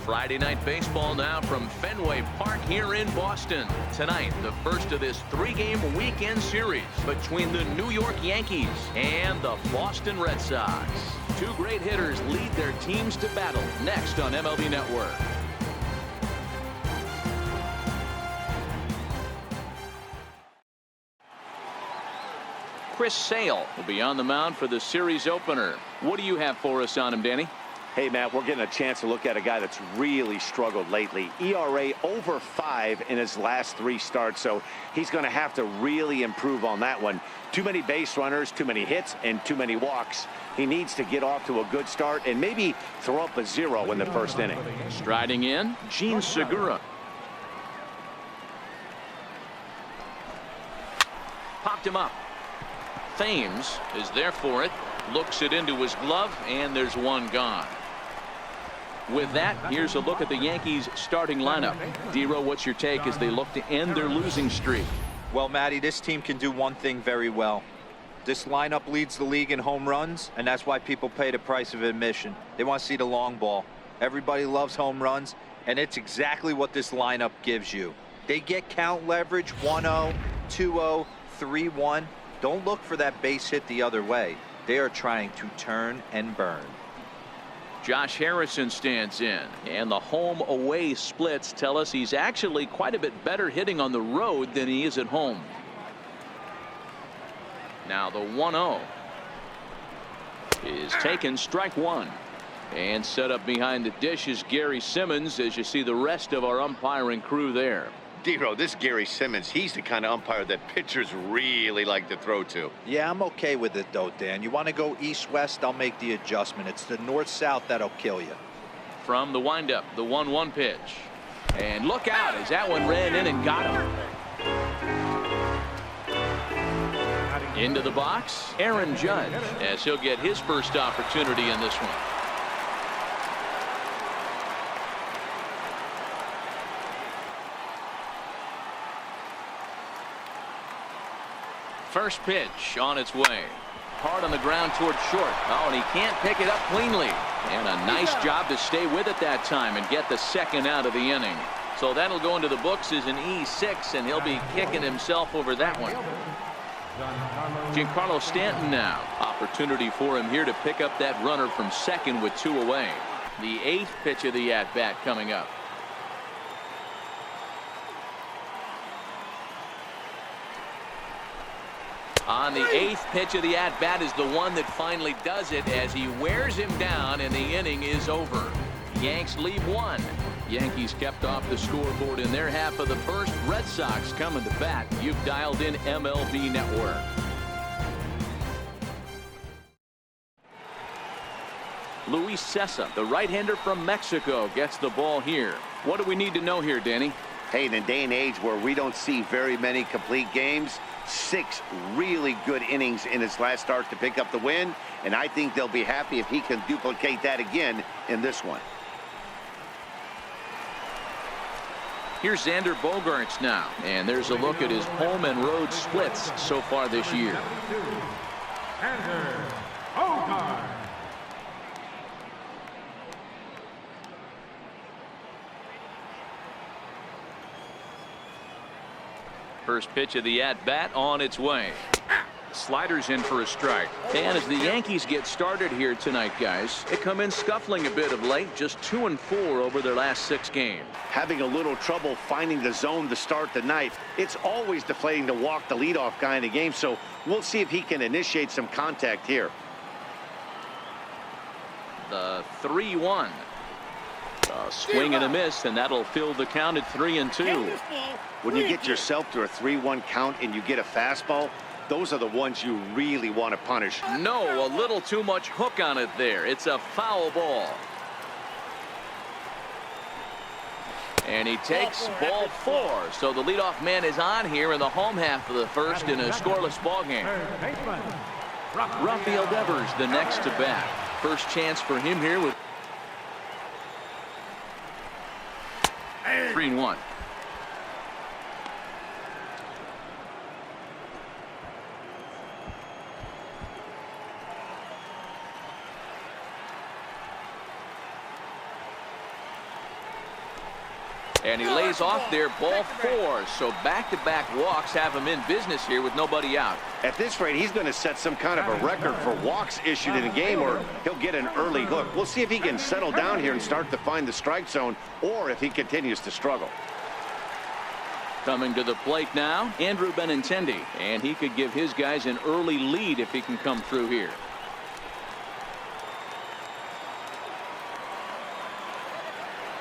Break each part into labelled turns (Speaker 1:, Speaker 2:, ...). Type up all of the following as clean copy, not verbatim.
Speaker 1: Friday night baseball now from Fenway Park here in Boston. Tonight, the first of this three-game weekend series between the New York Yankees and the Boston Red Sox. Two great hitters lead their teams to battle next on MLB Network. Chris Sale will be on the mound for the series opener. What do you have for us on him, Danny?
Speaker 2: Hey, Matt, we're getting a chance to look at a guy that's really struggled lately. ERA over 5 in his last 3 starts, so he's going to have to really improve on that one. Too many base runners, too many hits, and too many walks. He needs to get off to a good start and maybe throw up a 0 in the first inning.
Speaker 1: Striding in, Gene Segura. Popped him up. Thames is there for it. Looks it into his glove, and there's one gone. With that, here's a look at the Yankees starting lineup. Dero, what's your take as they look to end their losing streak?
Speaker 3: Well, Matty, this team can do one thing very well. This lineup leads the league in home runs, and that's why people pay the price of admission. They want to see the long ball. Everybody loves home runs, and it's exactly what this lineup gives you. They get count leverage 1-0, 2-0, 3-1. Don't look for that base hit the other way. They are trying to turn and burn.
Speaker 1: Josh Harrison stands in, and the home-away splits tell us he's actually quite a bit better hitting on the road than he is at home. Now the 1-0 is taken, strike one. And set up behind the dish is Gary Simmons as you see the rest of our umpiring crew there.
Speaker 4: Dero, this Gary Simmons, he's the kind of umpire that pitchers really like to throw to.
Speaker 3: Yeah, I'm okay with it, though, Dan. You want to go east-west, I'll make the adjustment. It's the north-south that'll kill you.
Speaker 1: From the windup, the 1-1 pitch. And look out as that one ran in and got him. Into the box, Aaron Judge, as he'll get his first opportunity in this one. First pitch on its way. Hard on the ground toward short. Oh, and he can't pick it up cleanly. And a nice job to stay with it that time and get the second out of the inning. So that'll go into the books as an E6, and he'll be kicking himself over that one. Giancarlo Stanton now. Opportunity for him here to pick up that runner from second with 2 away. The 8th pitch of the at-bat coming up. On the 8th pitch of the at-bat is the one that finally does it as he wears him down and the inning is over. Yanks lead 1. Yankees kept off the scoreboard in their half of the first. Red Sox coming to bat. You've dialed in MLB Network. Luis Cessa, the right-hander from Mexico, gets the ball here. What do we need to know here, Danny?
Speaker 4: Hey, in a day and age where we don't see very many complete games, 6 really good innings in his last start to pick up the win, and I think they'll be happy if he can duplicate that again in this one.
Speaker 1: Here's Xander Bogaerts now, and there's a look at his home and road splits so far this year.
Speaker 5: Xander Bogaerts.
Speaker 1: First pitch of the at-bat on its way. Sliders in for a strike. And as the Yankees get started here tonight, guys, they come in scuffling a bit of late, just 2-4 over their last 6 games.
Speaker 2: Having a little trouble finding the zone to start the night. It's always deflating to walk the leadoff guy in the game, so we'll see if he can initiate some contact here.
Speaker 1: The 3-1. A swing and a miss, and that'll fill the count at 3-2.
Speaker 2: When you get yourself to a 3-1 count and you get a fastball, those are the ones you really want to punish.
Speaker 1: No, a little too much hook on it there. It's a foul ball. And he takes ball 4. So the leadoff man is on here in the home half of the first in a scoreless ball game. Rafael Devers the next to bat. First chance for him here with 3-1. And he lays off there, ball 4. So back-to-back walks have him in business here with nobody out.
Speaker 2: At this rate, he's going to set some kind of a record for walks issued in a game, or he'll get an early hook. We'll see if he can settle down here and start to find the strike zone, or if he continues to struggle.
Speaker 1: Coming to the plate now, Andrew Benintendi, and he could give his guys an early lead if he can come through here.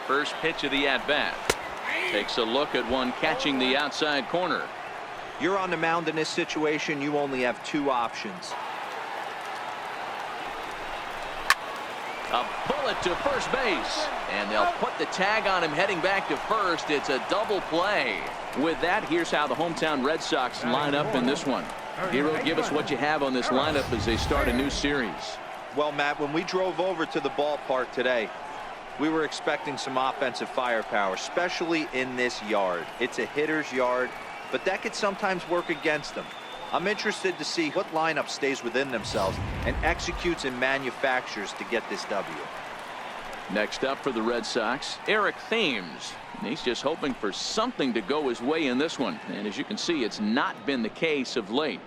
Speaker 1: First pitch of the at-bat. Takes a look at one catching the outside corner.
Speaker 3: You're on the mound in this situation, you only have 2 options.
Speaker 1: A bullet to first base, and they'll put the tag on him heading back to first. It's a double play. With that, here's how the hometown Red Sox line up in this one. Hero, give us what you have on this lineup as they start a new series.
Speaker 3: Well, Matt, when we drove over to the ballpark today, we were expecting some offensive firepower, especially in this yard. It's a hitter's yard, but that could sometimes work against them. I'm interested to see what lineup stays within themselves and executes and manufactures to get this W.
Speaker 1: Next up for the Red Sox, Eric Thames. He's just hoping for something to go his way in this one. And as you can see, it's not been the case of late.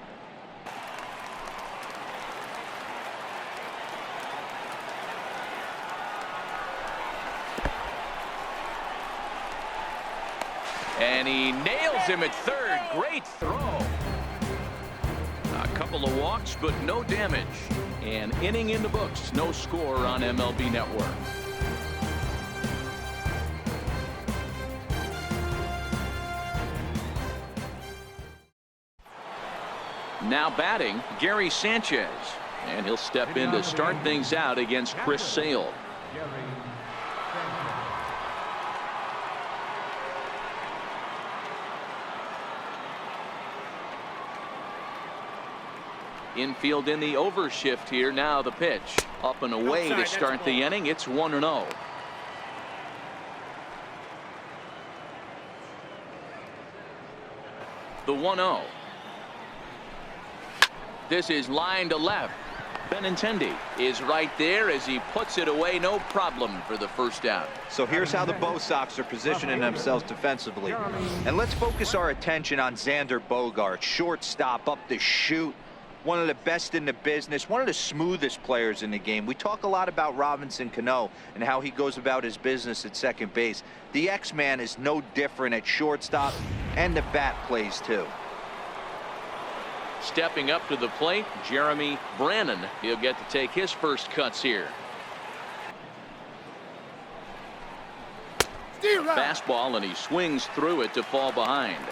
Speaker 1: And he nails him at third. Great throw. A couple of walks, but no damage. An inning in the books. No score on MLB Network. Now batting, Gary Sanchez. And he'll step in to start things out against Chris Sale. Infield in the overshift here. Now the pitch. Up and away to start the inning. It's 1-0. The 1-0. This is line to left. Benintendi is right there as he puts it away. No problem for the first out.
Speaker 3: So here's how the Bo Sox are positioning themselves defensively. And let's focus our attention on Xander Bogaerts, shortstop, up the chute. One of the best in the business, one of the smoothest players in the game. We talk a lot about Robinson Cano and how he goes about his business at second base. The X-Man is no different at shortstop, and the bat plays too.
Speaker 1: Stepping up to the plate, Jeremy Brannon. He'll get to take his first cuts here. Fastball, and he swings through it to fall behind.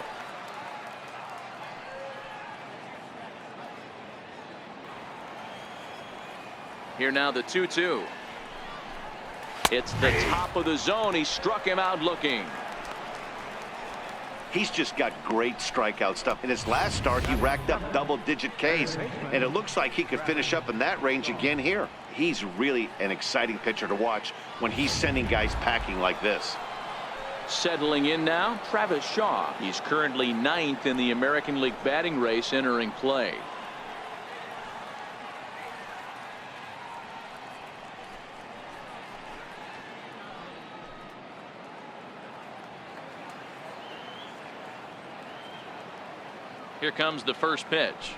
Speaker 1: Here now the 2-2. It's the top of the zone. He struck him out looking.
Speaker 2: He's just got great strikeout stuff. In his last start, he racked up double-digit Ks, and it looks like he could finish up in that range again here. He's really an exciting pitcher to watch when he's sending guys packing like this.
Speaker 1: Settling in now, Travis Shaw. He's currently 9th in the American League batting race entering play. Here comes the first pitch.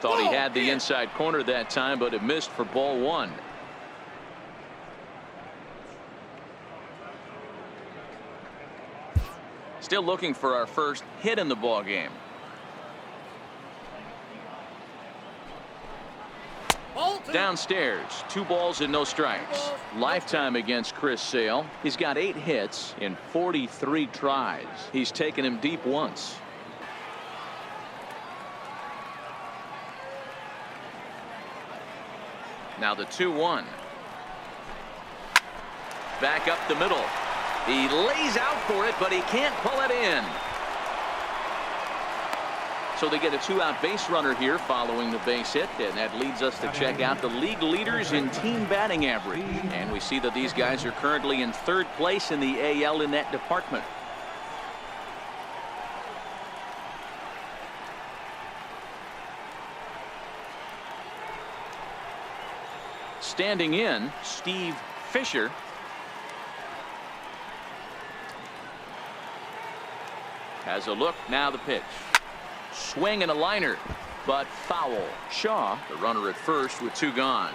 Speaker 1: Thought he had the inside corner that time, but it missed for ball 1. Still looking for our first hit in the ball game. Downstairs, 2 balls and no strikes. Lifetime against Chris Sale. He's got 8 hits in 43 tries. He's taken him deep once. Now the 2-1. Back up the middle. He lays out for it, but he can't pull it in. So they get a 2-out base runner here following the base hit, and that leads us to check out the league leaders in team batting average. And we see that these guys are currently in 3rd place in the AL in that department. Standing in, Steve Fisher. Has a look. Now the pitch. Swing and a liner, but foul. Shaw, the runner at first with 2 gone.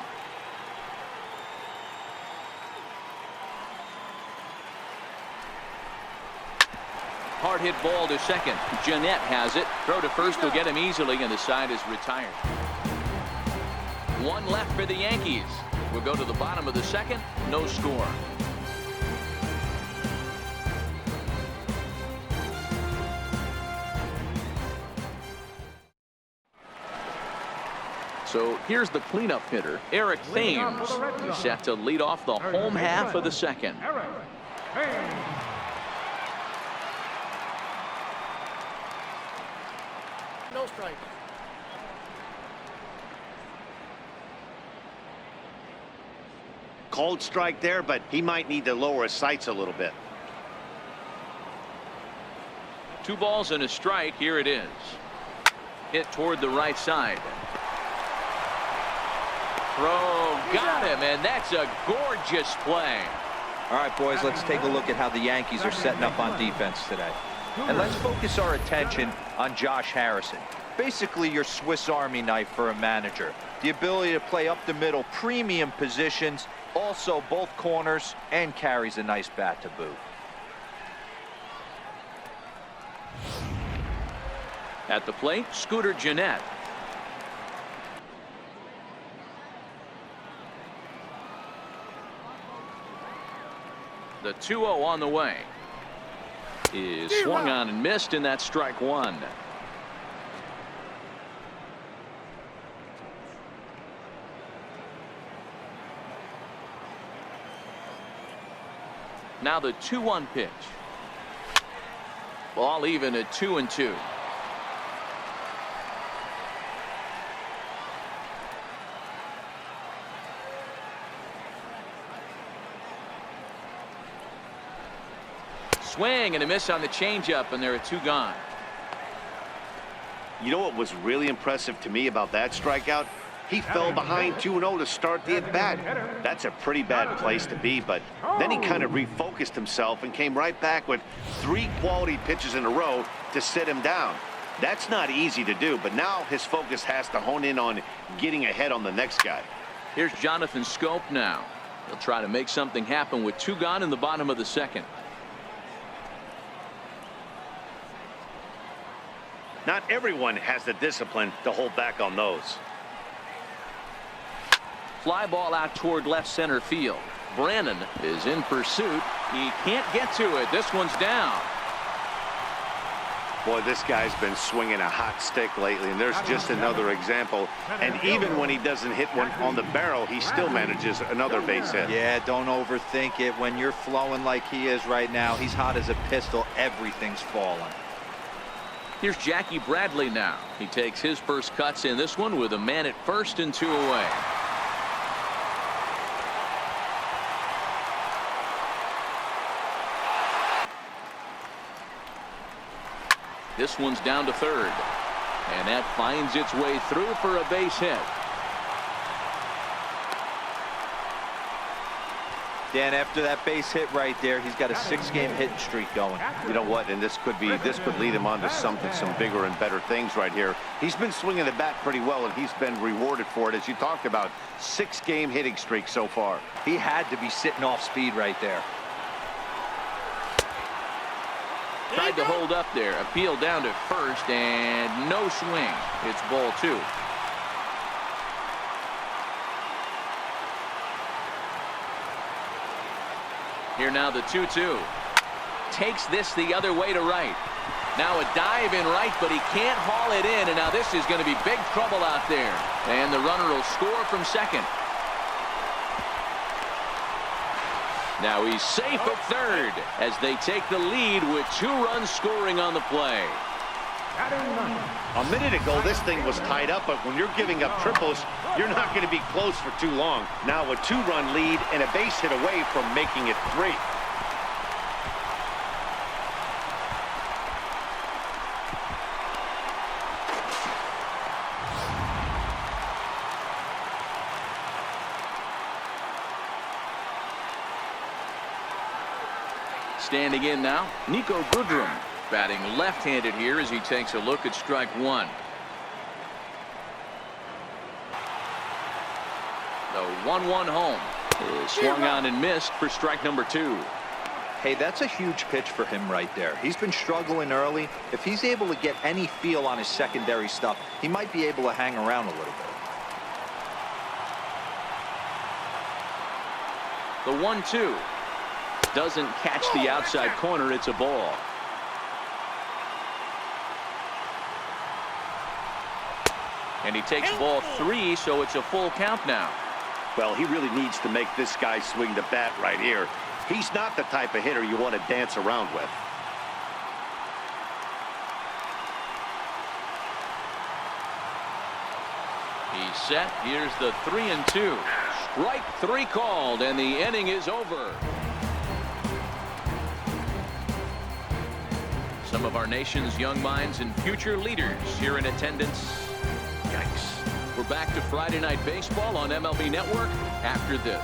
Speaker 1: Hard hit ball to second. Jeanette has it. Throw to first will get him easily, and the side is retired. 1 left for the Yankees. We'll go to the bottom of the second. No score. So here's the cleanup hitter, Eric Thames. He's set to lead off the home half of the second.
Speaker 5: No strike.
Speaker 2: Cold strike there, but he might need to lower his sights a little bit.
Speaker 1: 2 balls and a strike. Here it is. Hit toward the right side. Throw got him, and that's a gorgeous play.
Speaker 3: All right, boys, let's take a look at how the Yankees are setting up on defense today. And let's focus our attention on Josh Harrison. Basically your Swiss Army knife for a manager. The ability to play up the middle, premium positions, also both corners, and carries a nice bat to boot.
Speaker 1: At the plate, Scooter Jeanette. The 2-0 on the way. Is swung on and missed, and that's strike 1. Now the 2-1 pitch. Ball even at 2-2. Swing and a miss on the changeup, and there are 2 gone.
Speaker 2: You know what was really impressive to me about that strikeout? He fell behind 2-0 to start the at-bat. That's a pretty bad place to be, but then he kind of refocused himself and came right back with 3 quality pitches in a row to sit him down. That's not easy to do, but now his focus has to hone in on getting ahead on the next guy.
Speaker 1: Here's Jonathan Scope now. He'll try to make something happen with 2 gone in the bottom of the second.
Speaker 2: Not everyone has the discipline to hold back on those.
Speaker 1: Fly ball out toward left center field. Brannon is in pursuit. He can't get to it. This one's down.
Speaker 2: Boy, this guy's been swinging a hot stick lately, and there's just another example. And even when he doesn't hit one on the barrel, he still manages another base hit.
Speaker 3: Yeah, don't overthink it. When you're flowing like he is right now, he's hot as a pistol. Everything's falling.
Speaker 1: Here's Jackie Bradley now. He takes his first cuts in this one with a man at first and 2 away. This one's down to third, and that finds its way through for a base hit.
Speaker 3: Dan, after that base hit right there, he's got a 6-game hitting streak going.
Speaker 2: You know what? And this could lead him on to some bigger and better things right here. He's been swinging the bat pretty well, and he's been rewarded for it, as you talked about. 6-game hitting streak so far.
Speaker 3: He had to be sitting off speed right there.
Speaker 1: Tried to hold up there. Appeal down to first, and no swing. It's ball 2. Here now the 2-2. Takes this the other way to right. Now a dive in right, but he can't haul it in, and now this is going to be big trouble out there. And the runner will score from second. Now he's safe at third as they take the lead with 2 runs scoring on the play.
Speaker 2: A minute ago, this thing was tied up, but when you're giving up triples, you're not going to be close for too long. Now a 2-run lead and a base hit away from making it 3. Standing in now, Nico Goodrum.
Speaker 1: batting left-handed here as he takes a look at strike one. The 1-1 home is swung on and missed for strike number two.
Speaker 3: Hey, that's a huge pitch for him right there. He's been struggling early. If he's able to get any feel on his secondary stuff, he might be able to hang around a little bit.
Speaker 1: The 1-2 doesn't catch the outside corner. It's a ball. And he takes ball three, so it's a full count now.
Speaker 2: Well, he really needs to make this guy swing the bat right here. He's not the type of hitter you want to dance around with.
Speaker 1: He's set. Here's the 3-2. Strike three called, and the inning is over. Some of our nation's young minds and future leaders here in attendance. Yikes. We're back to Friday Night Baseball on MLB Network after this.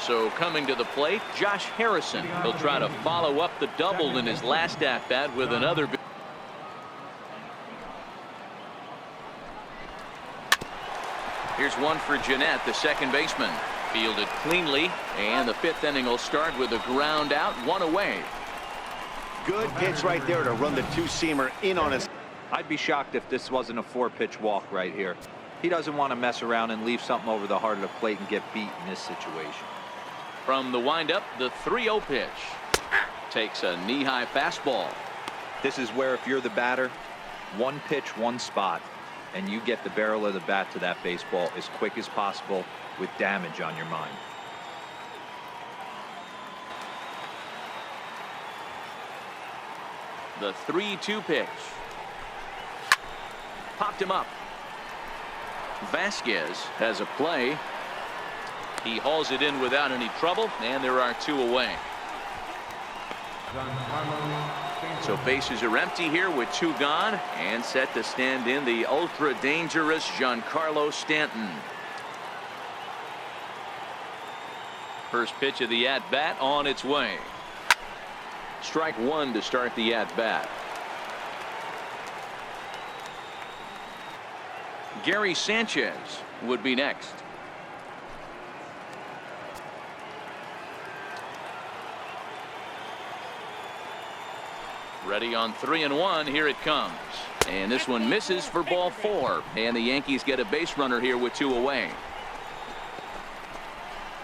Speaker 1: So coming to the plate, Josh Harrison. He'll try to follow up the double in his last at-bat with another. Here's one for Jeanette, the second baseman. Fielded cleanly, and the fifth inning will start with a ground out, one away.
Speaker 2: Good pitch right there to run the two-seamer in on his.
Speaker 3: I'd be shocked if this wasn't a 4-pitch walk right here. He doesn't want to mess around and leave something over the heart of the plate and get beat in this situation.
Speaker 1: From the windup, the 3-0 pitch. Takes a knee-high fastball.
Speaker 3: This is where if you're the batter, one pitch, one spot, and you get the barrel of the bat to that baseball as quick as possible with damage on your mind.
Speaker 1: The 3-2 pitch. Popped him up. Vasquez has a play. He hauls it in without any trouble, and there are two away. So bases are empty here with two gone, and set to stand in the ultra dangerous Giancarlo Stanton. First pitch of the at-bat on its way. Strike one to start the at-bat. Gary Sanchez would be next. Ready on 3-1. Here it comes. And this one misses for ball four. And the Yankees get a base runner here with two away.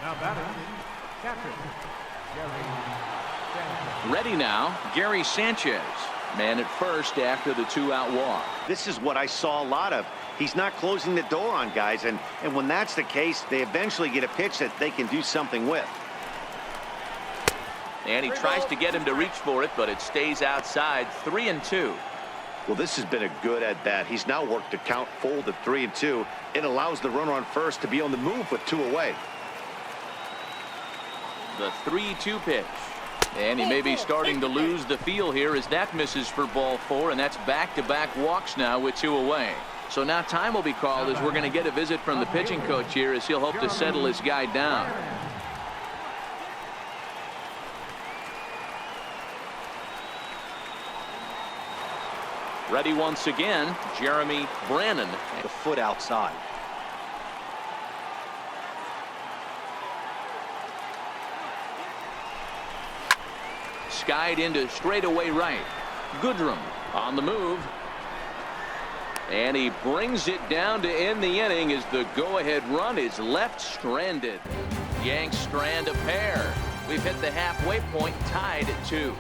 Speaker 5: Now batting, catcher,
Speaker 1: Ready now, Gary Sanchez. Man at first after the two-out walk.
Speaker 2: This is what I saw a lot of. He's not closing the door on guys, and when that's the case, they eventually get a pitch that they can do something with.
Speaker 1: And he tries to get him to reach for it, but it stays outside. 3-2.
Speaker 2: Well, this has been a good at-bat. He's now worked the count full to 3-2. It allows the runner on first to be on the move with two away.
Speaker 1: The 3-2 pitch. And he may be starting to lose the feel here as that misses for ball four, and that's back-to-back walks now with two away. So now time will be called as we're going to get a visit from the pitching coach here as he'll hope to settle his guy down. Ready once again, Jeremy Brannon.
Speaker 3: The foot outside.
Speaker 1: Skied into straightaway right. Goodrum on the move. And he brings it down to end the inning as the go-ahead run is left stranded. Yanks strand a pair. We've hit the halfway point, tied at 2.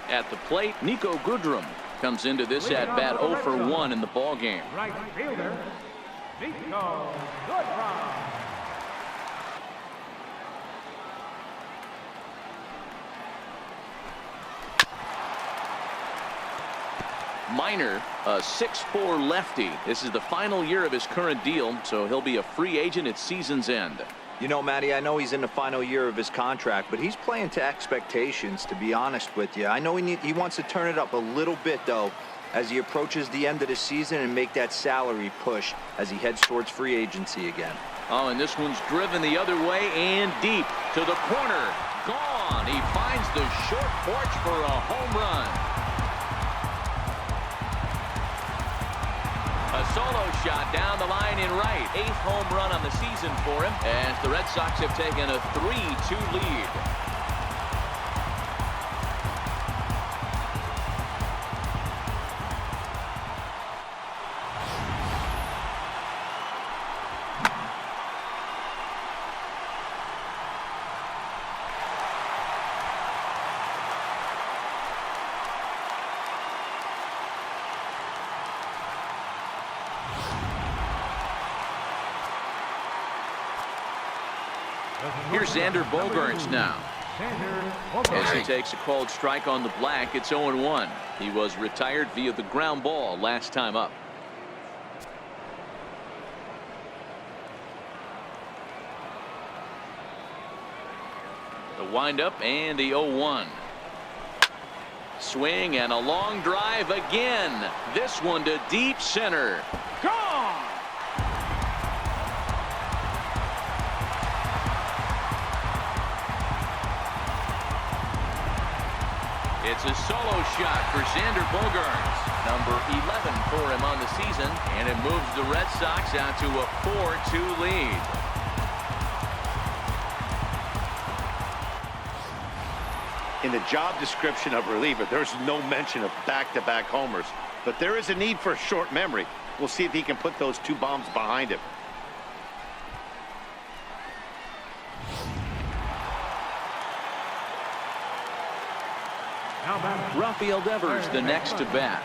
Speaker 1: At the plate, Nico Goodrum comes into this at-bat 0 for 1 in the ballgame.
Speaker 5: right fielder, Nico Goodrum.
Speaker 1: Minor, a 6'4" lefty. This is the final year of his current deal, so he'll be a free agent at season's end.
Speaker 3: You know, Matty, I know he's in the final year of his contract, but he's playing to expectations, to be honest with you. I know he wants to turn it up a little bit, though, as he approaches the end of the season and make that salary push as he heads towards free agency again.
Speaker 1: Oh, and this one's driven the other way and deep to the corner. Gone. He finds the short porch for a home run. A solo shot down the line in right. 8th home run on the season for him as the Red Sox have taken a 3-2 lead. Here's Xander Bogaerts now. As he takes a called strike on the black, it's 0-1. He was retired via the ground ball last time up. The windup and the 0-1. Swing and a long drive again. This one to deep center. Gone! It's a solo shot for Xander Bogaerts, number 11 for him on the season, and it moves the Red Sox out to a 4-2 lead.
Speaker 2: In the job description of reliever, there's no mention of back-to-back homers, but there is a need for short memory. We'll see if he can put those 2 bombs behind him.
Speaker 1: Rafael Devers the next to bat.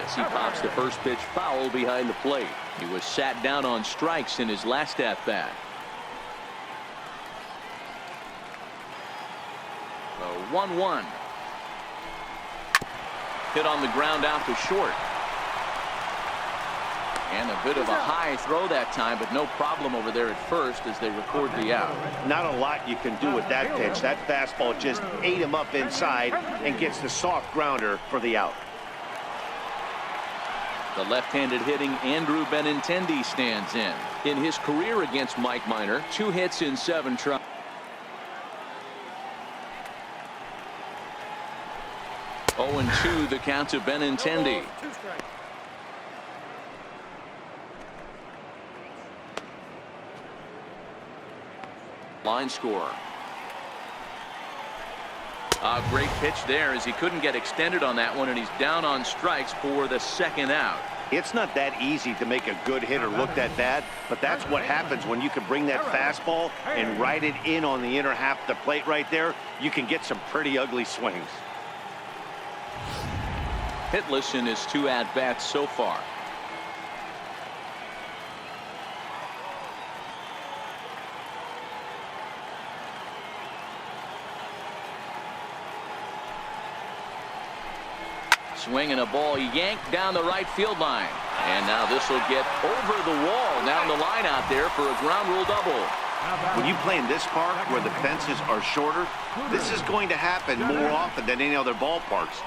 Speaker 1: As he pops the first pitch foul behind the plate. He was sat down on strikes in his last at bat. 1-1. Hit on the ground out to short. And a bit of a high throw that time, but no problem over there at first as they record the out.
Speaker 2: Not a lot you can do with that pitch. That fastball just ate him up inside and gets the soft grounder for the out.
Speaker 1: The left-handed hitting Andrew Benintendi stands in. In his career against Mike Minor, 2 hits in 7 tries. Oh, and 2 the count to Benintendi. Line score. A great pitch there as he couldn't get extended on that one, and he's down on strikes for the second out.
Speaker 2: It's not that easy to make a good hitter look that bad, but that's what happens when you can bring that fastball and ride it in on the inner half of the plate right there. You can get some pretty ugly swings.
Speaker 1: Hitless in his 2 at-bats so far. Swing and a ball yanked down the right field line. And now this will get over the wall down the line out there for a ground rule double.
Speaker 2: When you play in this park where the fences are shorter, this is going to happen more often than any other ballparks.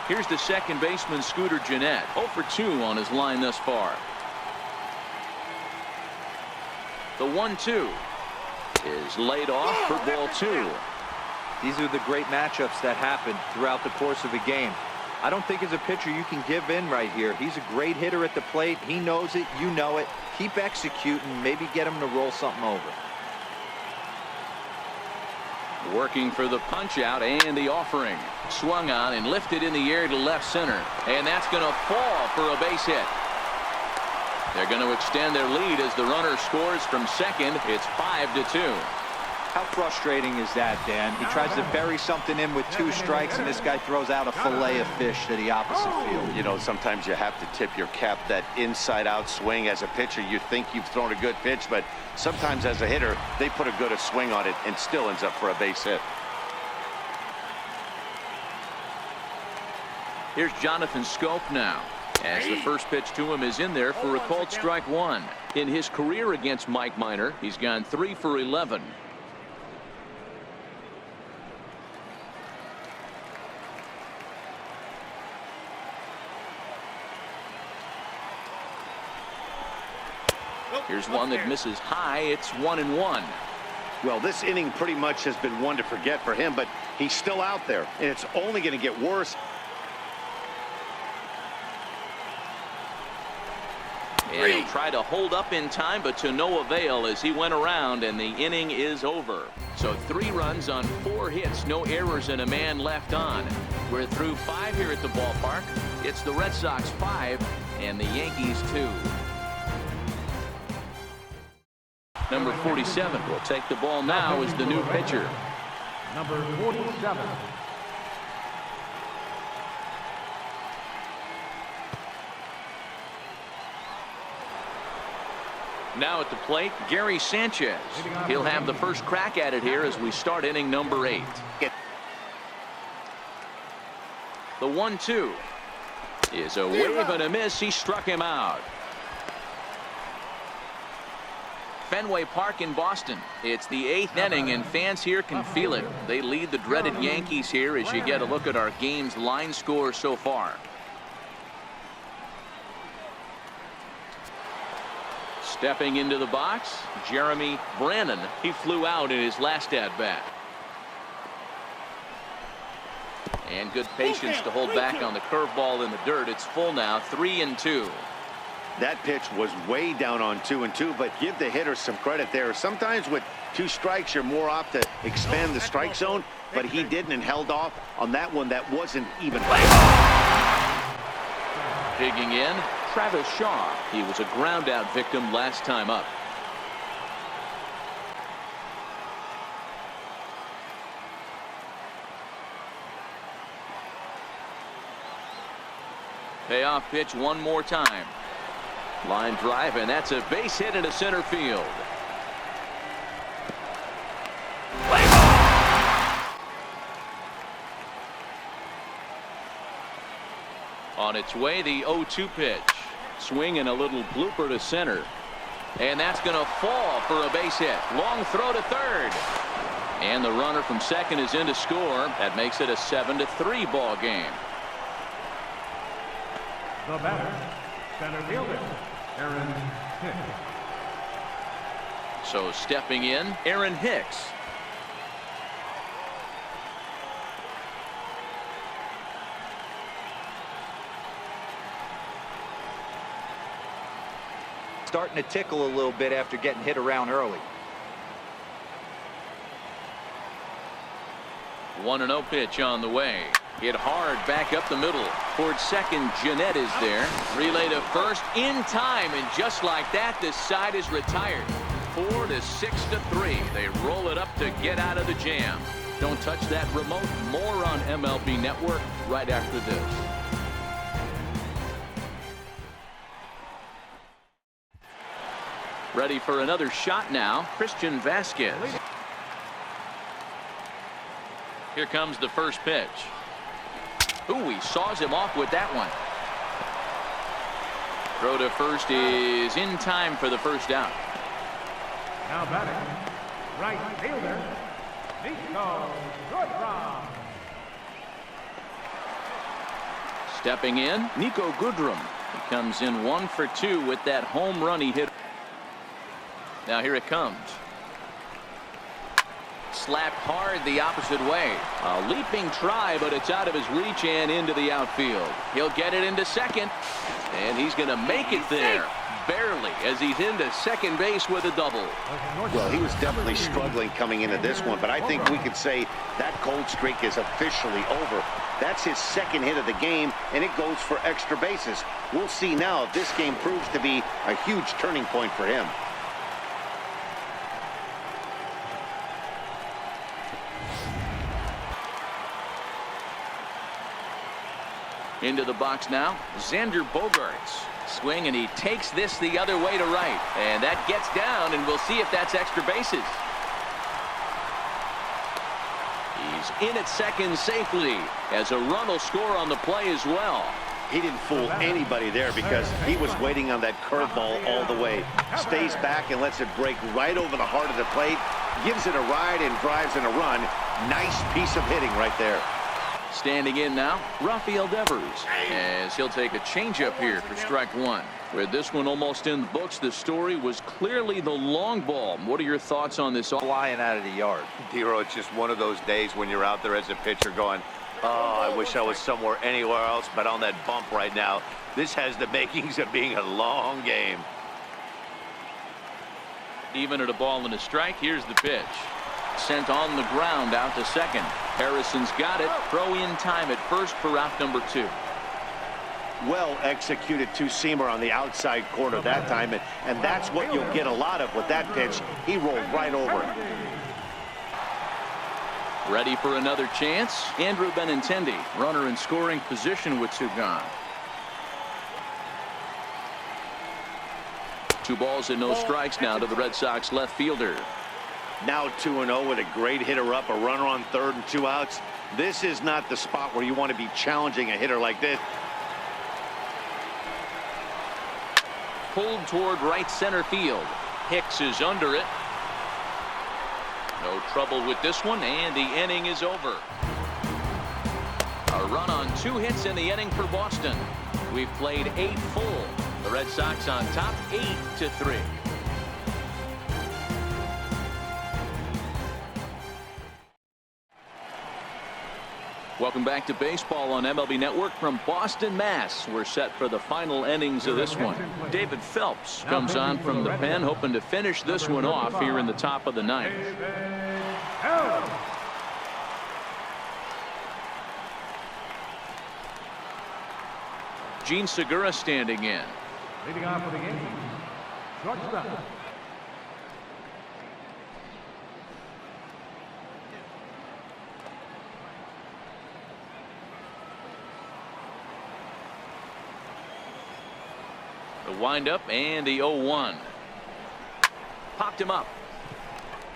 Speaker 1: Here's the second baseman, Scooter Gennett, 0 for 2 on his line thus far. The 1-2 is laid off for ball 2.
Speaker 3: These are the great matchups that happen throughout the course of a game. I don't think as a pitcher you can give in right here. He's a great hitter at the plate. He knows it. You know it. Keep executing. Maybe get him to roll something over.
Speaker 1: Working for the punch out and the offering. Swung on and lifted in the air to left center. And that's going to fall for a base hit. They're going to extend their lead as the runner scores from second. It's 5-2.
Speaker 3: How frustrating is that, Dan? He tries to bury something in with 2 strikes, and this guy throws out a fillet of fish to the opposite field.
Speaker 2: You know, sometimes you have to tip your cap. That inside-out swing as a pitcher, you think you've thrown a good pitch, but sometimes as a hitter, they put a good swing on it and still ends up for a base hit.
Speaker 1: Here's Jonathan Scope now, as the first pitch to him is in there for a called strike 1. In his career against Mike Minor, he's gone 3 for 11. Here's one that misses high. It's 1-1.
Speaker 2: Well, this inning pretty much has been one to forget for him, but he's still out there, and it's only going to get worse.
Speaker 1: And he'll try to hold up in time, but to no avail as he went around, and the inning is over. So 3 runs on 4 hits, no errors, and a man left on. We're through 5 here at the ballpark. It's the Red Sox 5 and the Yankees 2. Number 47 will take the ball now as the new pitcher.
Speaker 5: Number 47.
Speaker 1: Now at the plate, Gary Sanchez. He'll have the first crack at it here as we start inning number 8. The 1-2 is a wave and a miss. He struck him out. Fenway Park in Boston. It's the 8th inning, and fans here can feel it. They lead the dreaded Yankees here as you get a look at our game's line score so far. Stepping into the box, Jeremy Brannon. He flew out in his last at-bat. And good patience to hold back on the curveball in the dirt. It's full now, 3-2.
Speaker 2: That pitch was way down on 2-2, but give the hitter some credit there. Sometimes with 2 strikes, you're more apt to expand the strike zone, but he didn't and held off on that one that wasn't even.
Speaker 1: Digging in, Travis Shaw. He was a ground-out victim last time up. Payoff pitch one more time. Line drive, and that's a base hit into center field. On its way, the 0-2 pitch. Swing and a little blooper to center. And that's going to fall for a base hit. Long throw to third. And the runner from second is in to score. That makes it a 7-3 ball game.
Speaker 5: The batter, center fielder, Aaron Hicks.
Speaker 1: So stepping in, Aaron Hicks.
Speaker 3: Starting to tickle a little bit after getting hit around early.
Speaker 1: 1-0 pitch on the way. Hit hard back up the middle. Toward second, Jeanette is there. Relay to first in time, and just like that, this side is retired. 4-6-3. They roll it up to get out of the jam. Don't touch that remote. More on MLB Network right after this. Ready for another shot now, Christian Vasquez. Here comes the first pitch. Ooh, he saws him off with that one. Throw to first is in time for the first out.
Speaker 5: Now batting, right fielder, Nico Goodrum.
Speaker 1: Stepping in, Nico Goodrum. He comes in 1 for 2 with that home run he hit. Now here it comes. Slapped hard the opposite way. A leaping try, but it's out of his reach and into the outfield. He'll get it into second, and he's going to make it there. Barely, as he's into second base with a double.
Speaker 2: Well, he was definitely struggling coming into this one, but I think we could say that cold streak is officially over. That's his second hit of the game, and it goes for extra bases. We'll see now if this game proves to be a huge turning point for him.
Speaker 1: Into the box now, Xander Bogaerts. Swing, and he takes this the other way to right. And that gets down, and we'll see if that's extra bases. He's in at second safely, as a run will score on the play as well.
Speaker 2: He didn't fool anybody there because he was waiting on that curveball all the way. Stays back and lets it break right over the heart of the plate. Gives it a ride and drives in a run. Nice piece of hitting right there.
Speaker 1: Standing in now, Rafael Devers, as he'll take a changeup here for strike one. With this one almost in the books, the story was clearly the long ball. What are your thoughts on this?
Speaker 3: Flying out of the yard.
Speaker 4: Dero, it's just one of those days when you're out there as a pitcher going, oh, I wish I was somewhere anywhere else but on that bump right now. This has the makings of being a long game.
Speaker 1: Even at a ball and a strike, here's the pitch. Sent on the ground out to second. Harrison's got it. Throw in time at first for out number 2.
Speaker 2: Well executed two-seamer on the outside corner that time, and that's what you'll get a lot of with that pitch. He rolled right over it.
Speaker 1: Ready for another chance. Andrew Benintendi, runner in scoring position with 2 gone. 2 balls and no strikes now to the Red Sox left fielder.
Speaker 2: Now 2-0 with a great hitter up, a runner on third and 2 outs. This is not the spot where you want to be challenging a hitter like this.
Speaker 1: Pulled toward right center field. Hicks is under it. No trouble with this one, and the inning is over. A run on 2 hits in the inning for Boston. We've played 8 full. The Red Sox on top 8-3. Welcome back to baseball on MLB Network from Boston, Mass. We're set for the final innings of this one. David Phelps comes on from the pen, hoping to finish this one off here in the top of the 9th. Gene Segura standing in.
Speaker 5: Leading off for the Yankees, shortstop.
Speaker 1: The windup and the 0-1. Popped him up.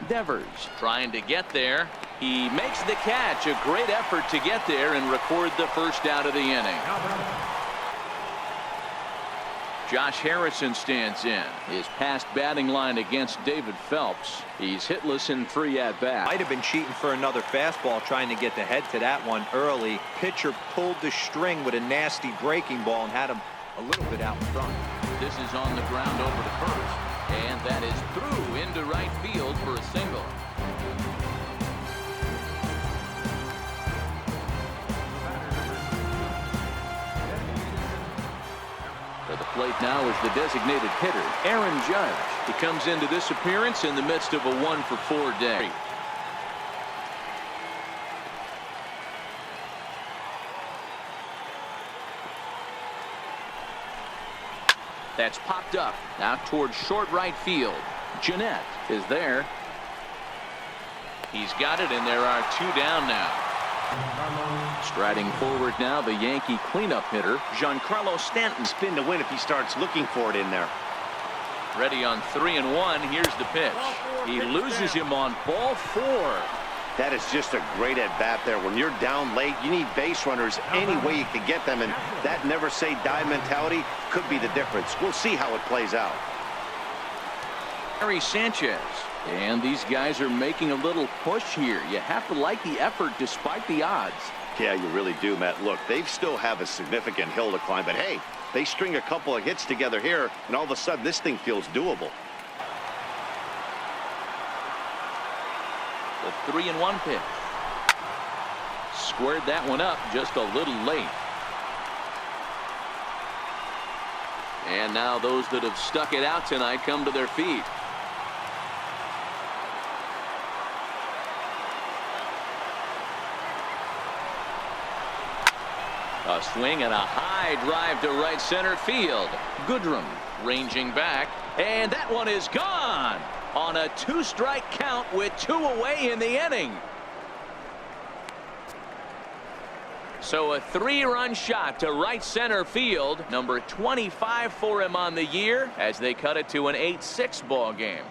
Speaker 1: Devers trying to get there. He makes the catch. A great effort to get there and record the first out of the inning. Josh Harrison stands in. His past batting line against David Phelps. He's hitless in 3 at-bats.
Speaker 3: Might have been cheating for another fastball, trying to get the head to that one early. Pitcher pulled the string with a nasty breaking ball and had him a little bit out in front.
Speaker 1: This is on the ground over to first, and that is through into right field for a single. To the plate now is the designated hitter, Aaron Judge. He comes into this appearance in the midst of a 1-for-4 day. That's popped up out towards short right field. Jeanette is there. He's got it, and there are 2 down now. Striding forward now, the Yankee cleanup hitter, Giancarlo Stanton.
Speaker 2: Spin to win if he starts looking for it in there.
Speaker 1: Ready on 3-1. Here's the pitch. He loses him on ball 4.
Speaker 2: That is just a great at-bat there. When you're down late, you need base runners any way you can get them, and that never-say-die mentality could be the difference. We'll see how it plays out.
Speaker 1: Gary Sanchez. And these guys are making a little push here. You have to like the effort despite the odds.
Speaker 2: Yeah, you really do, Matt. Look, they still have a significant hill to climb, but hey, they string a couple of hits together here, and all of a sudden this thing feels doable.
Speaker 1: The 3-1 pitch. Squared that one up just a little late. And now those that have stuck it out tonight come to their feet. A swing and a high drive to right center field. Goodrum ranging back, and that one is gone on a 2-strike count with 2 away in the inning. So a 3-run shot to right center field, number 25 for him on the year, as they cut it to an 8-6 ball game.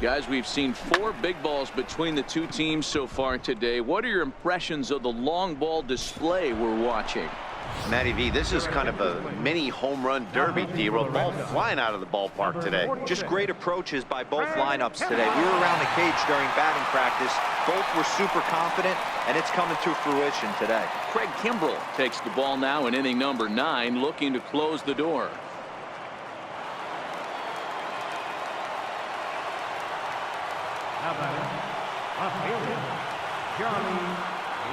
Speaker 1: Guys, we've seen 4 big balls between the 2 teams so far today. What are your impressions of the long ball display we're watching?
Speaker 4: Matty V, this is kind of a mini home run derby, D-Roll. Ball flying out of the ballpark today.
Speaker 3: Just great approaches by both lineups today. We were around the cage during batting practice. Both were super confident, and it's coming to fruition today.
Speaker 1: Craig Kimbrell takes the ball now in inning number 9, looking to close the door.
Speaker 5: Now batting, left fielder, Jeremy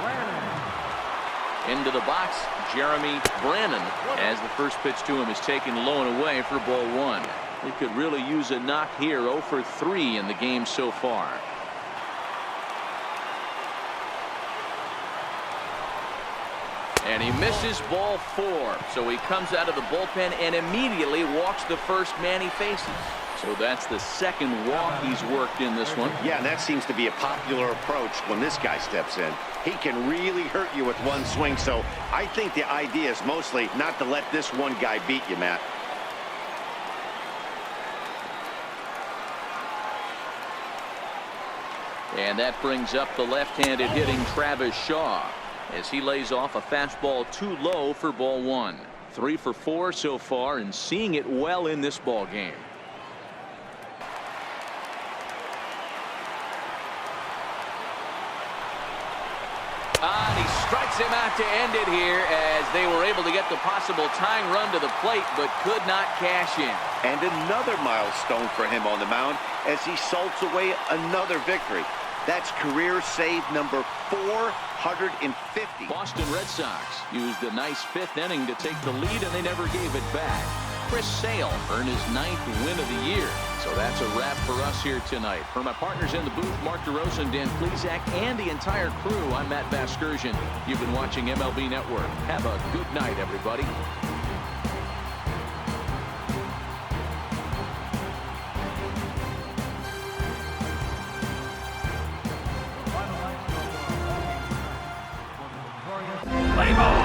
Speaker 5: Brannon.
Speaker 1: Into the box, Jeremy Brannon, as the first pitch to him is taken low and away for ball 1. He could really use a knock here. 0 for 3 in the game so far. And he misses ball 4. So he comes out of the bullpen and immediately walks the first man he faces. So that's the second walk he's worked in this one.
Speaker 2: Yeah, and that seems to be a popular approach when this guy steps in. He can really hurt you with one swing, so I think the idea is mostly not to let this one guy beat you, Matt.
Speaker 1: And that brings up the left-handed hitting Travis Shaw as he lays off a fastball too low for ball 1. 3 for 4 so far and seeing it well in this ball game. And he strikes him out to end it here as they were able to get the possible tying run to the plate but could not cash in.
Speaker 4: And another milestone for him on the mound as he salts away another victory. That's career save number 450.
Speaker 1: Boston Red Sox used a nice 5th inning to take the lead, and they never gave it back. Chris Sale earned his 9th win of the year. So that's a wrap for us here tonight. For my partners in the booth, Mark DeRosa and Dan Plesac, and the entire crew, I'm Matt Vasgersian. You've been watching MLB Network. Have a good night, everybody.
Speaker 5: Play ball.